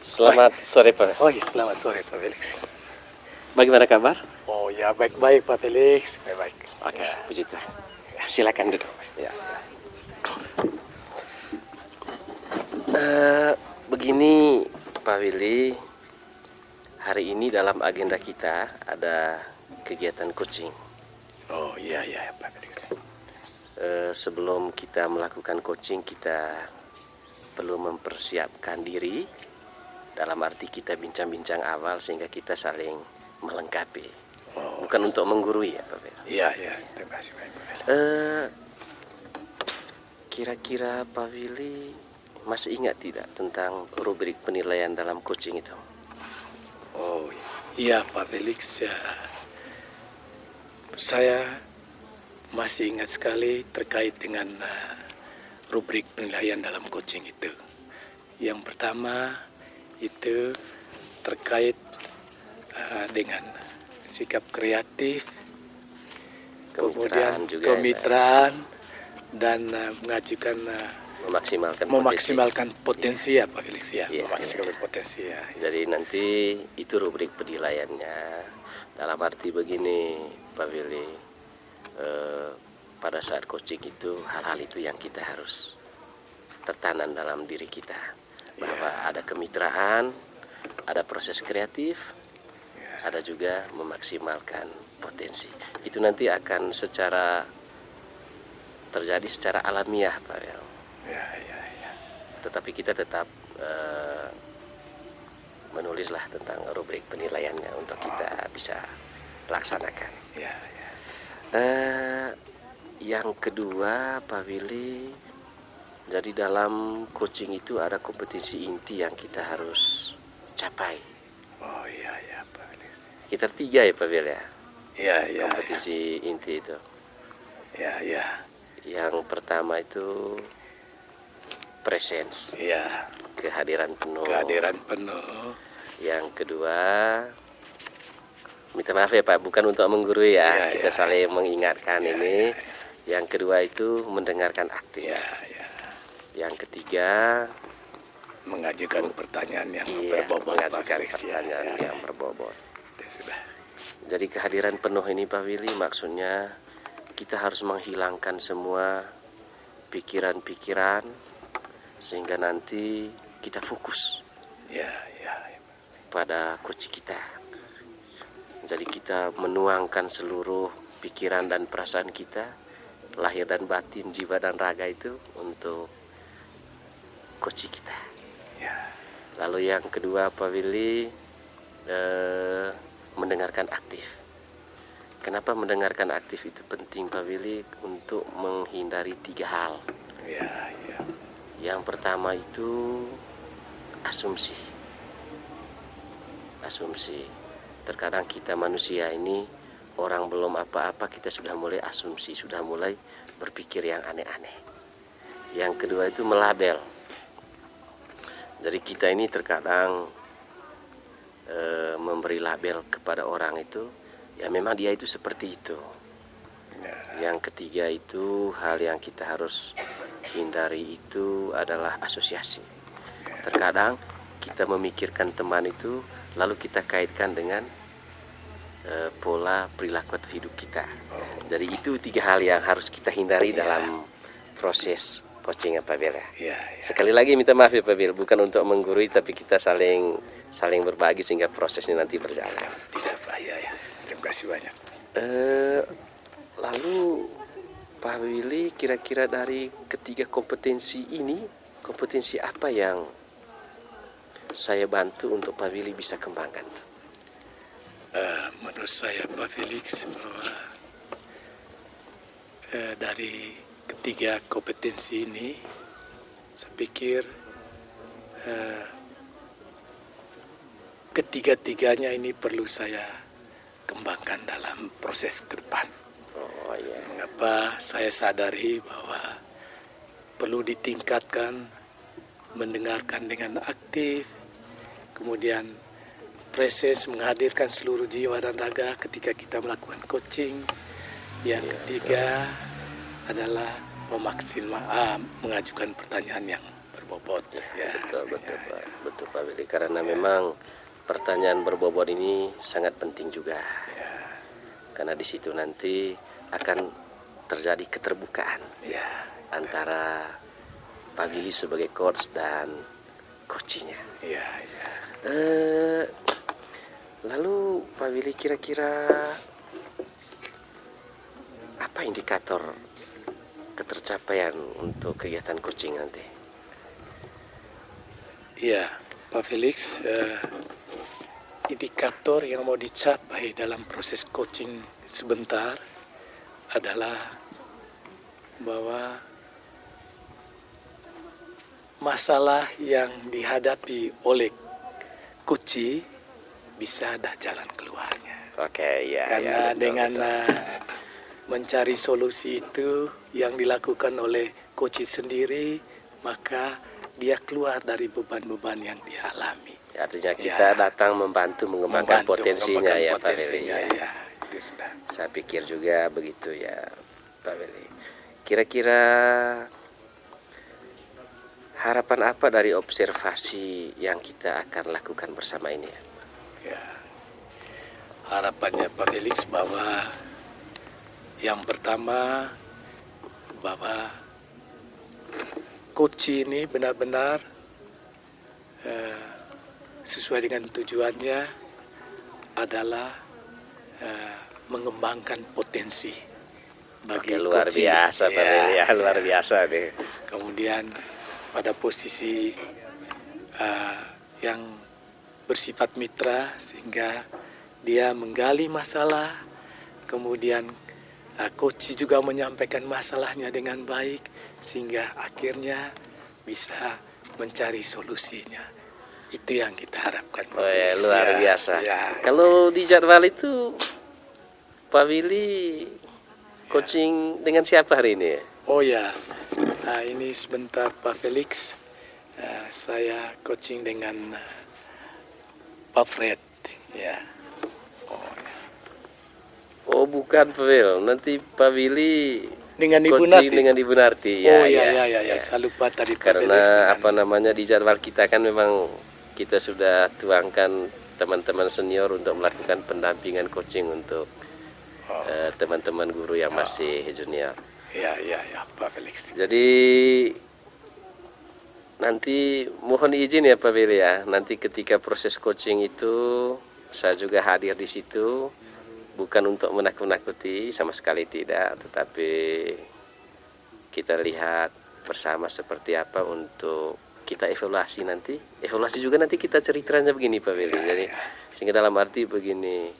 Selamat sore Pak. Oh iya, selamat sore Pak Felix. Bagaimana kabar? Oh ya, baik-baik Pak Felix, baik-baik. Oke, puji Tuhan. Silakan duduk. Ya. Begini Pak Willy, hari ini dalam agenda kita ada kegiatan coaching. Oh iya Pak Felix. Sebelum kita melakukan coaching, kita perlu mempersiapkan diri. Dalam arti kita bincang-bincang awal sehingga kita saling melengkapi. Bukan untuk menggurui ya Pak Willy. Iya, terima kasih Pak Felix. Kira-kira Pak Willy masih ingat tidak tentang rubrik penilaian dalam coaching itu? Oh iya Pak Felix, ya. Saya masih ingat sekali terkait dengan rubrik penilaian dalam coaching itu. Yang pertama itu terkait dengan sikap kreatif, kemudian kemitraan dan mengajukan memaksimalkan potensi ya Pak Felix ya, memaksimalkan potensi ya. Jadi nanti itu rubrik penilaiannya. Dalam arti begini Pak Willy, pada saat coaching itu hal-hal itu yang kita harus tertanam dalam diri kita, bahwa ada kemitraan, ada proses kreatif, ada juga memaksimalkan potensi. Itu nanti akan terjadi secara alamiah Pak Willy. Ya. Tetapi kita tetap menulislah tentang rubrik penilaiannya untuk kita bisa laksanakan. Ya. Yang kedua Pak Willy, jadi dalam coaching itu ada kompetensi inti yang kita harus capai. Oh iya Pak Felix. Kita 3 ya Pak Willy ya. Iya. Kompetensi inti itu. Ya. Yang pertama itu presence. Iya. Kehadiran penuh. Yang kedua, minta maaf ya Pak, bukan untuk menggurui ya. Kita saling mengingatkan ini. Yang kedua itu mendengarkan aktif. Yang ketiga, mengajukan pertanyaan yang berbobot. Yang berbobot. Jadi kehadiran penuh ini Pak Willy maksudnya kita harus menghilangkan semua pikiran-pikiran sehingga nanti kita fokus pada coaching kita. Jadi kita menuangkan seluruh pikiran dan perasaan kita, lahir dan batin, jiwa dan raga itu untuk coaching kita. Lalu yang kedua Pak Willy, mendengarkan aktif. Kenapa mendengarkan aktif itu penting Pak Willy? Untuk menghindari 3 hal. Yang pertama itu asumsi. Terkadang kita manusia ini, orang belum apa-apa kita sudah mulai asumsi, sudah mulai berpikir yang aneh-aneh. Yang kedua itu melabel. Jadi kita ini terkadang memberi label kepada orang itu, ya memang dia itu seperti itu. Yang ketiga itu hal yang kita harus hindari itu adalah asosiasi. Terkadang kita memikirkan teman itu lalu kita kaitkan dengan pola perilaku atau hidup kita. Jadi itu 3 hal yang harus kita hindari dalam proses coaching Pak Willy. Sekali lagi minta maaf ya Pak Willy, bukan untuk menggurui tapi kita saling berbagi sehingga prosesnya nanti berjalan. Tidak bahaya ya. Terima kasih banyak. Lalu Pak Willy, kira-kira dari ketiga kompetensi ini, kompetensi apa yang saya bantu untuk Pak Willy bisa kembangkan? Menurut saya Pak Felix bahwa dari ketiga kompetensi ini, saya pikir ketiga-tiganya ini perlu saya kembangkan dalam proses ke depan. Mengapa saya sadari bahwa perlu ditingkatkan mendengarkan dengan aktif, kemudian proses menghadirkan seluruh jiwa dan raga ketika kita melakukan coaching. Yang ketiga adalah mengajukan pertanyaan yang berbobot. Ya, Betul, betul, Pak. Betul, Pak Willy. Karena memang pertanyaan berbobot ini sangat penting juga. Karena di situ nanti akan terjadi keterbukaan ya, antara Pak Willy sebagai coach dan coachnya. ya, ya. Lalu Pak Willy, kira-kira apa indikator ketercapaian untuk kegiatan coaching nanti? Ya, Pak Felix, indikator yang mau dicapai dalam proses coaching sebentar adalah bahwa masalah yang dihadapi oleh coach bisa ada jalan keluarnya. Oke, ya. Karena betul, dengan betul. mencari solusi itu yang dilakukan oleh coach sendiri, maka dia keluar dari beban-beban yang dia alami. Artinya kita datang membantu mengembangkan potensinya ya, Pak Willy. Ya, itu sudah. Saya pikir juga begitu ya, Pak Willy. Kira-kira harapan apa dari observasi yang kita akan lakukan bersama ini ya? Ya. Harapannya Pak Felix bahwa yang pertama bahwa coach ini benar-benar sesuai dengan tujuannya adalah mengembangkan potensi bagi luar coach. biasa, Pak Willy, ya, luar biasa deh. Kemudian pada posisi yang bersifat mitra sehingga dia menggali masalah, kemudian coach juga menyampaikan masalahnya dengan baik sehingga akhirnya bisa mencari solusinya. Itu yang kita harapkan. Oh ya, luar biasa. Ya. Kalau di jadwal itu Pak Willy coaching dengan siapa hari ini? Oh ya, ini sebentar Pak Felix, saya coaching dengan Pak Fred. Ya. Oh bukan, Pak Willy. Nanti Pak Willy Dengan Ibu coaching Narti. dengan Ibu Narti. Oh ya. Saya lupa tadi Pak Karena Felix. di jadwal kita kan memang kita sudah tuangkan teman-teman senior untuk melakukan pendampingan coaching untuk teman-teman guru yang masih junior. Ya, Pak Felix. Jadi nanti mohon izin ya Pak Willy ya. Nanti ketika proses coaching itu saya juga hadir di situ. Bukan untuk menakut-nakuti, sama sekali tidak, tetapi kita lihat bersama seperti apa untuk kita evaluasi nanti. Evaluasi juga nanti kita ceritanya begini Pak Willy. Jadi sehingga dalam arti begini,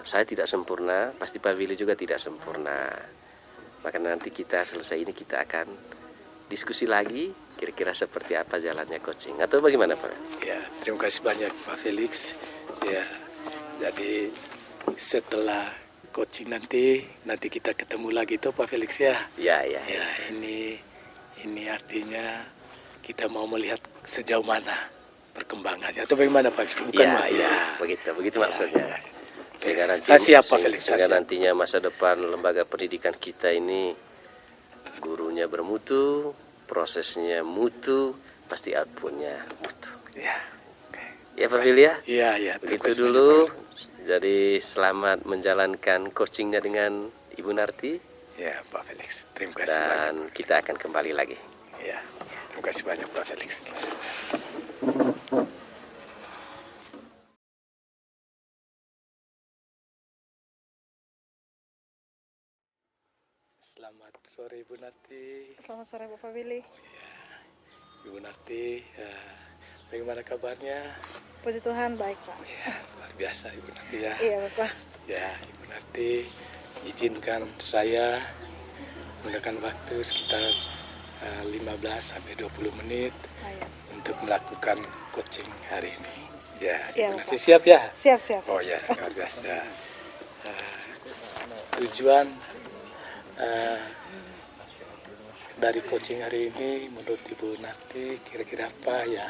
saya tidak sempurna, pasti Pak Willy juga tidak sempurna. Maka nanti kita selesai ini kita akan diskusi lagi kira-kira seperti apa jalannya coaching atau bagaimana Pak? Ya, terima kasih banyak Pak Felix. Ya, jadi setelah coaching nanti kita ketemu lagi tuh Pak Felix ya. Ya. Ya, ini artinya kita mau melihat sejauh mana perkembangannya atau bagaimana Pak? Bukan ya. Begitu maksudnya. Sehingga nanti, saya siap Pak Felix. Sehingga nantinya masa depan lembaga pendidikan kita ini gurunya bermutu, prosesnya mutu, pasti outputnya mutu. Ya. Ya Pak Willy ya. Iya. Begitu dulu. Jadi selamat menjalankan coachingnya dengan Ibu Narti. Ya Pak Felix, terima kasih dan banyak. kita akan kembali lagi. Ya, terima kasih banyak Pak Felix. Selamat sore Ibu Narti. Selamat sore Bapak Willy. Ibu Narti, bagaimana kabarnya? Puji Tuhan baik Pak. Ya, luar biasa Ibu Narti ya. Iya Bapak. Ya, Ibu Narti, izinkan saya menggunakan waktu sekitar 15 sampai 20 menit untuk melakukan coaching hari ini. Ya, Iya, Ibu Narti siap ya? Siap. Oh ya, luar biasa. Tujuan dari coaching hari ini menurut Ibu Narti kira-kira apa ya?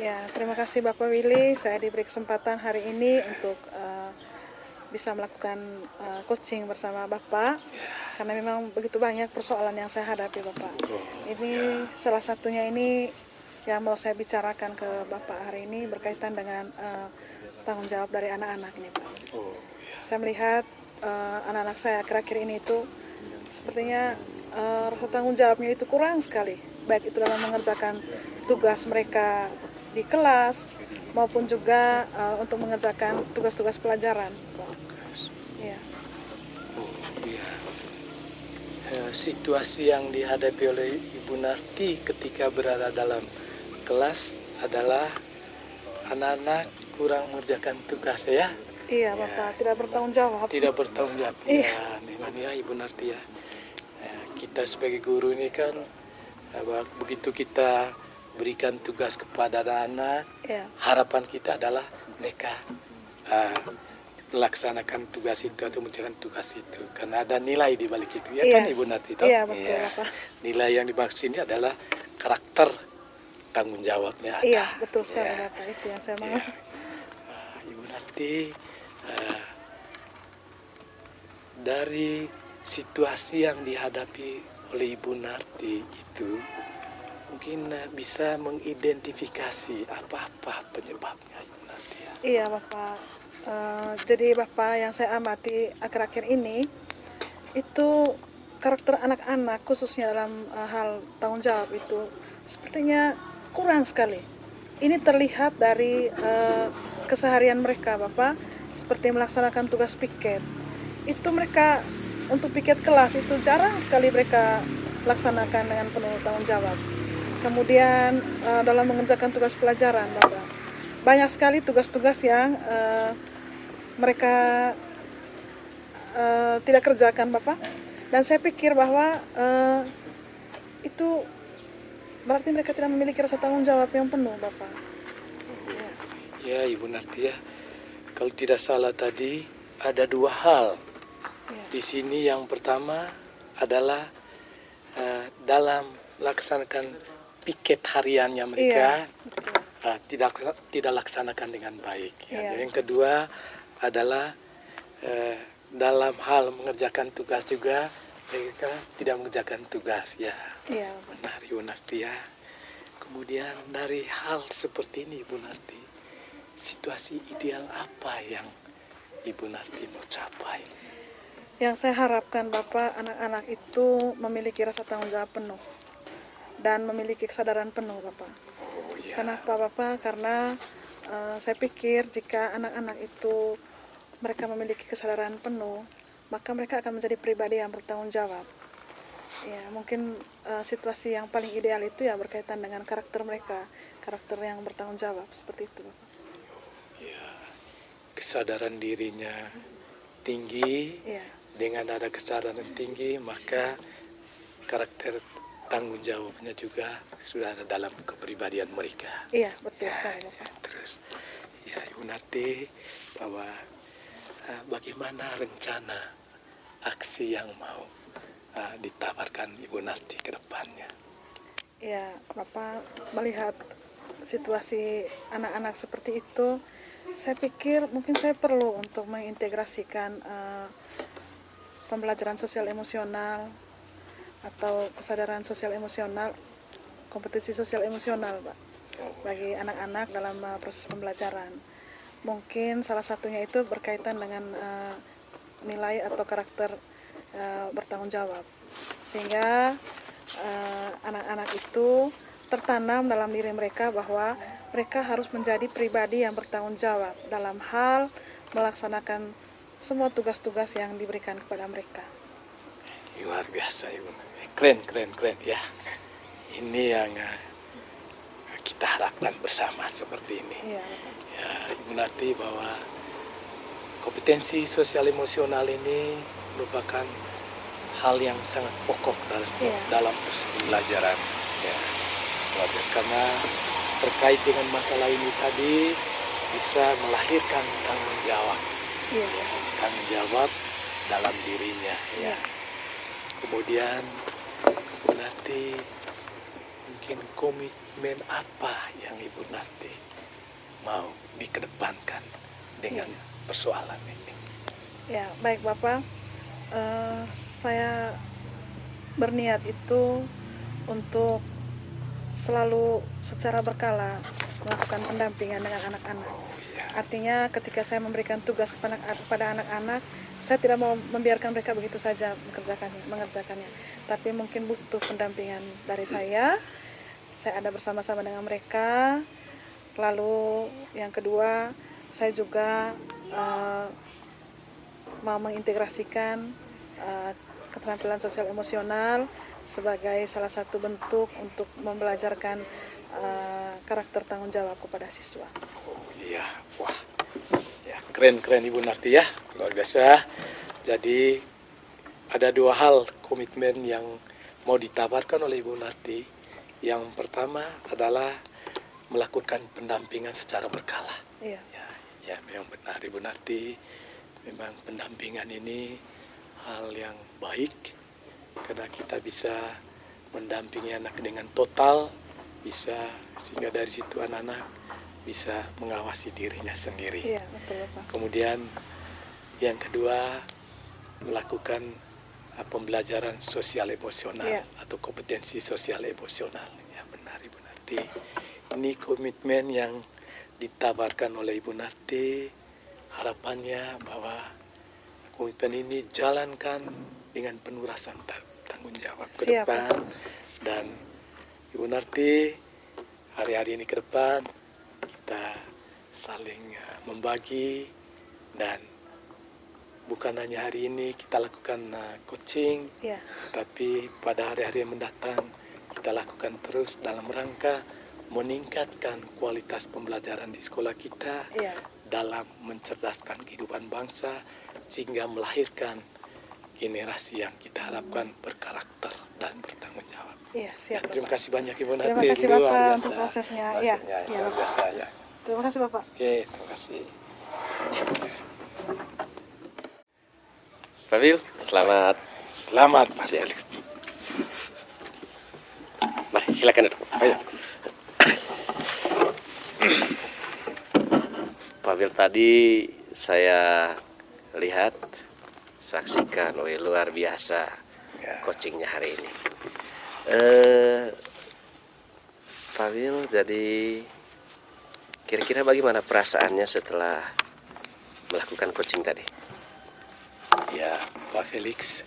Ya, terima kasih Bapak Willy. Saya diberi kesempatan hari ini untuk bisa melakukan coaching bersama Bapak. Ya. karena memang begitu banyak persoalan yang saya hadapi Bapak. Ini salah satunya ini yang mau saya bicarakan ke Bapak hari ini berkaitan dengan tanggung jawab dari anak-anak ini Pak. Saya melihat anak-anak saya akhir-akhir ini itu sepertinya rasa tanggung jawabnya itu kurang sekali, baik itu dalam mengerjakan tugas mereka di kelas maupun juga untuk mengerjakan tugas-tugas pelajaran. Ya. Situasi yang dihadapi oleh Ibu Narti ketika berada dalam kelas adalah anak-anak kurang mengerjakan tugas ya. Iya Bapak, tidak bertanggung jawab. Tidak bertanggung jawab. Iya. Ya, memang ya Ibu Narti ya. Kita sebagai guru ini kan begitu kita berikan tugas kepada anak-anak, Iya. harapan kita adalah mereka melaksanakan tugas itu atau mengerjakan tugas itu karena ada nilai di balik itu ya. Iya. Kan Ibu Narti Iya betul Bapak. Nilai yang dimaksud ini adalah karakter tanggung jawabnya ada. Iya betul sekali Ya. Bapak, itu yang saya mau. Ya. Ibu Narti, dari situasi yang dihadapi oleh Ibu Narti itu mungkin bisa mengidentifikasi apa-apa penyebabnya Ibu Narti ya. Iya Bapak. Jadi Bapak, yang saya amati akhir-akhir ini itu karakter anak-anak khususnya dalam hal tanggung jawab itu sepertinya kurang sekali. Ini terlihat dari keseharian mereka Bapak, seperti melaksanakan tugas piket. Itu mereka untuk piket kelas itu jarang sekali mereka laksanakan dengan penuh tanggung jawab. Kemudian dalam mengerjakan tugas pelajaran Bapak, banyak sekali tugas-tugas yang mereka tidak kerjakan Bapak, dan saya pikir bahwa itu berarti mereka tidak memiliki rasa tanggung jawab yang penuh Bapak. Ya Ibu Narti ya, kalau tidak salah tadi ada dua hal Ya. di sini. Yang pertama adalah dalam melaksanakan piket hariannya mereka tidak laksanakan dengan baik ya. Iya. Yang kedua adalah dalam hal mengerjakan tugas juga mereka tidak mengerjakan tugas ya. Iya. Benar Ibu Narti ya. Kemudian dari hal seperti ini Ibu Narti, situasi ideal apa yang Ibu Narti mau capai? Yang saya harapkan Bapak, anak-anak itu memiliki rasa tanggung jawab penuh dan memiliki kesadaran penuh Bapak. Oh ya. Kenapa Bapak? Karena saya pikir jika anak-anak itu mereka memiliki kesadaran penuh, maka mereka akan menjadi pribadi yang bertanggung jawab. Ya, mungkin situasi yang paling ideal itu ya berkaitan dengan karakter mereka, karakter yang bertanggung jawab seperti itu Bapak. Ya, kesadaran dirinya tinggi. Iya. Dengan ada kesadaran tinggi, maka karakter tanggung jawabnya juga sudah ada dalam kepribadian mereka. Iya, betul sekali Bapak. Terus, ya Ibu Narti, bahwa bagaimana rencana aksi yang mau ditawarkan Ibu Narti ke depannya? Ya, Bapak melihat situasi anak-anak seperti itu, saya pikir mungkin saya perlu untuk mengintegrasikan pembelajaran sosial emosional atau kesadaran sosial emosional, kompetisi sosial emosional, Pak, bagi anak-anak dalam proses pembelajaran. Mungkin salah satunya itu berkaitan dengan nilai atau karakter bertanggung jawab, sehingga anak-anak itu tertanam dalam diri mereka bahwa mereka harus menjadi pribadi yang bertanggung jawab dalam hal melaksanakan semua tugas-tugas yang diberikan kepada mereka. Luar biasa Ibu. Keren ya. Ini yang kita harapkan bersama seperti ini. Iya. Ya, Ibu Narti, bahwa kompetensi sosial emosional ini merupakan hal yang sangat pokok dalam proses pembelajaran. Ya, karena terkait dengan masalah ini tadi bisa melahirkan tanggung jawab. Iya. Tanggung jawab dalam dirinya. Ya. Kemudian Ibu Narti, mungkin komitmen apa yang Ibu Narti mau dikedepankan dengan persoalan ini? Ya, baik Bapak. saya berniat itu untuk selalu secara berkala melakukan pendampingan dengan anak-anak. Artinya ketika saya memberikan tugas kepada anak-anak, saya tidak mau membiarkan mereka begitu saja mengerjakannya. Tapi mungkin butuh pendampingan dari saya. Saya ada bersama-sama dengan mereka. Lalu yang kedua, saya juga mau mengintegrasikan keterampilan sosial emosional sebagai salah satu bentuk untuk membelajarkan karakter tanggung jawab kepada siswa. Oh iya, wah, ya keren Ibu Narti ya, luar biasa. Jadi ada dua hal komitmen yang mau ditawarkan oleh Ibu Narti. Yang pertama adalah melakukan pendampingan secara berkala. Iya. Ya, memang benar Ibu Narti. Memang pendampingan ini hal yang baik karena kita bisa mendampingi anak dengan total, bisa sehingga dari situ anak-anak bisa mengawasi dirinya sendiri. Iya, betul Pak. Kemudian yang kedua melakukan pembelajaran sosial emosional atau kompetensi sosial emosional. Ya benar Ibu Narti. Ini komitmen yang ditawarkan oleh Ibu Narti. Harapannya bahwa komitmen ini jalankan dengan penuh rasa tanggung jawab ke depan. Dan Ibu Narti, hari-hari ini ke depan kita saling membagi, dan bukan hanya hari ini kita lakukan coaching, tapi pada hari-hari yang mendatang kita lakukan terus dalam rangka meningkatkan kualitas pembelajaran di sekolah kita dalam mencerdaskan kehidupan bangsa sehingga melahirkan generasi yang kita harapkan berkarakter dan bertanggung jawab. Iya, siap. Terima kasih banyak Ibu Narti. Terima kasih Bapak untuk prosesnya. Luar biasa ya. Terima kasih Bapak. Oke, terima kasih. Pak Wil, selamat. Selamat Pak Felix. Nah, silakan. Ayo. Pak Wil, tadi saya lihat, saksikan, luar biasa coachingnya hari ini. Pak Wil, jadi kira-kira bagaimana perasaannya setelah melakukan coaching tadi? Ya, Pak Felix,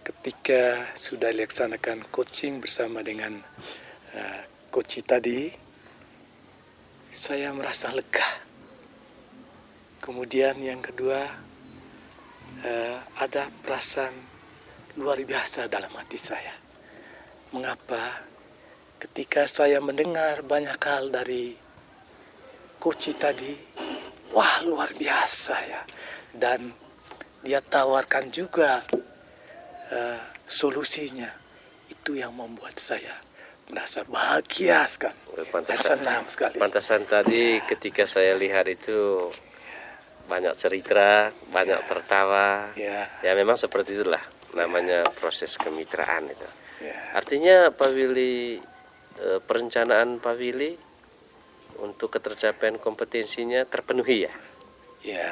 ketika sudah dilaksanakan coaching bersama dengan coach tadi, saya merasa lega. Kemudian yang kedua, ada perasaan luar biasa dalam hati saya. Mengapa? Ketika saya mendengar banyak hal dari coach tadi, wah luar biasa ya. Dan dia tawarkan juga solusinya. Itu yang membuat saya merasa bahagia sekali. Senang sekali. Pantasan tadi ketika saya lihat itu banyak cerita, banyak tertawa. Ya memang seperti itulah namanya proses kemitraan itu. Artinya Pak Willy, perencanaan Pak Willy untuk ketercapaian kompetensinya terpenuhi ya? Ya.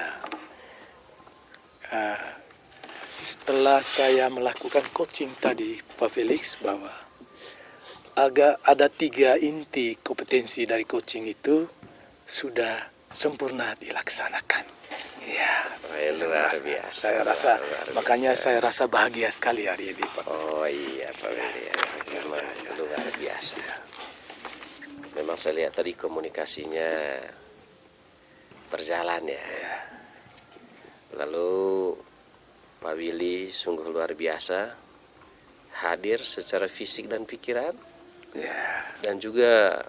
Setelah saya melakukan coaching tadi Pak Felix, bahwa ada 3 inti kompetensi dari coaching itu sudah sempurna dilaksanakan. Ya, luar biasa. Saya rasa, makanya saya rasa bahagia sekali hari ini Pak. Oh iya Pak Willy, memang luar biasa. Memang saya lihat tadi komunikasinya berjalan ya. Lalu Pak Willy sungguh luar biasa, hadir secara fisik dan pikiran. Dan juga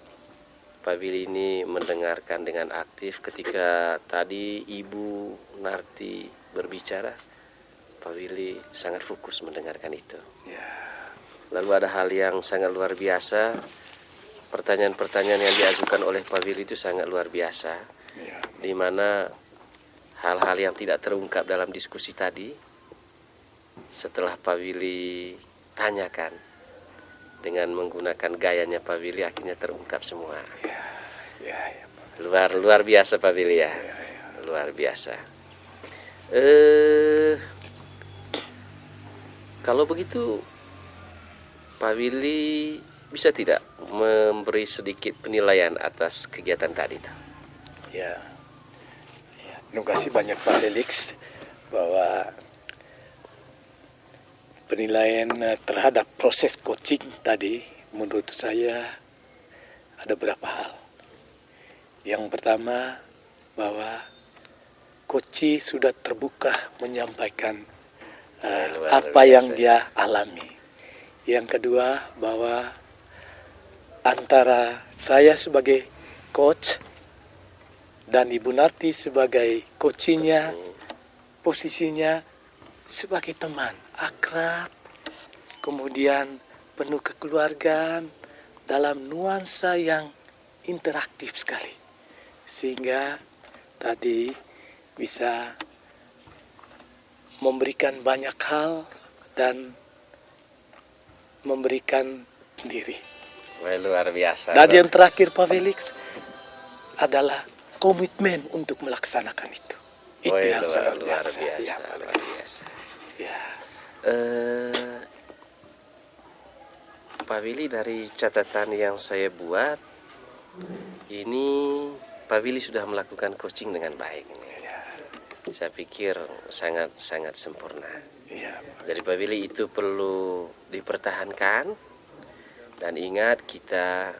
Pak Willy ini mendengarkan dengan aktif ketika tadi Ibu Narti berbicara. Pak Willy sangat fokus mendengarkan itu. Lalu ada hal yang sangat luar biasa. Pertanyaan-pertanyaan yang diajukan oleh Pak Willy itu sangat luar biasa. Di mana hal-hal yang tidak terungkap dalam diskusi tadi, setelah Pak Willy tanyakan, dengan menggunakan gayanya Pak Willy akhirnya terungkap semua. Luar biasa Pak Willy ya. Luar biasa. Kalau begitu, Pak Willy bisa tidak memberi sedikit penilaian atas kegiatan tadi? Ya, terima kasih banyak Pak Felix bahwa penilaian terhadap proses coaching tadi menurut saya ada beberapa hal. Yang pertama, bahwa coach sudah terbuka menyampaikan apa yang dia alami. Yang kedua, bahwa antara saya sebagai coach dan Ibu Narti sebagai coachnya, posisinya sebagai teman, akrab, kemudian penuh kekeluargaan dalam nuansa yang interaktif sekali. Sehingga tadi bisa memberikan banyak hal dan memberikan diri. Wah, luar biasa. Dan yang terakhir Pak Felix adalah komitmen untuk melaksanakan itu. Itu Wah, yang sangat luar biasa. biasa. Ya, Pak Luar Felix. biasa. Ya. Pak Willy, dari catatan yang saya buat, ini Pak Willy sudah melakukan coaching dengan baik. Saya pikir sangat sempurna. Ya. Jadi Pak Willy itu perlu dipertahankan, dan ingat kita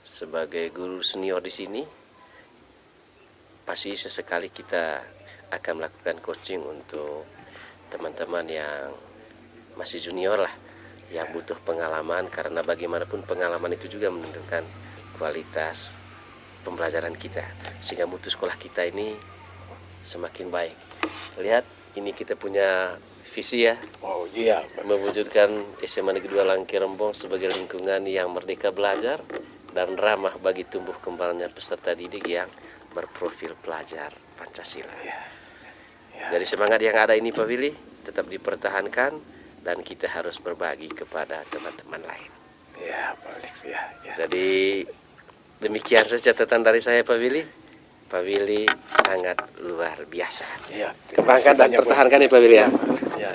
sebagai guru senior di sini pasti sesekali kita akan melakukan coaching untuk teman-teman yang masih junior lah, yang butuh pengalaman, karena bagaimanapun pengalaman itu juga menentukan kualitas pembelajaran kita, sehingga mutu sekolah kita ini semakin baik. Lihat, ini kita punya visi ya, Oh iya. mewujudkan SMA Negeri 2 Langke Rembong sebagai lingkungan yang merdeka belajar dan ramah bagi tumbuh kembangnya peserta didik yang berprofil pelajar Pancasila. Ya. Dari semangat yang ada ini Pak Willy tetap dipertahankan, dan kita harus berbagi kepada teman-teman lain. Ya, Pak Felix. Ya. Jadi demikian saja catatan dari saya Pak Willy. Pak Willy sangat luar biasa. Ya. Kembangkan dan pertahankan ya Pak Willy ya. Ya.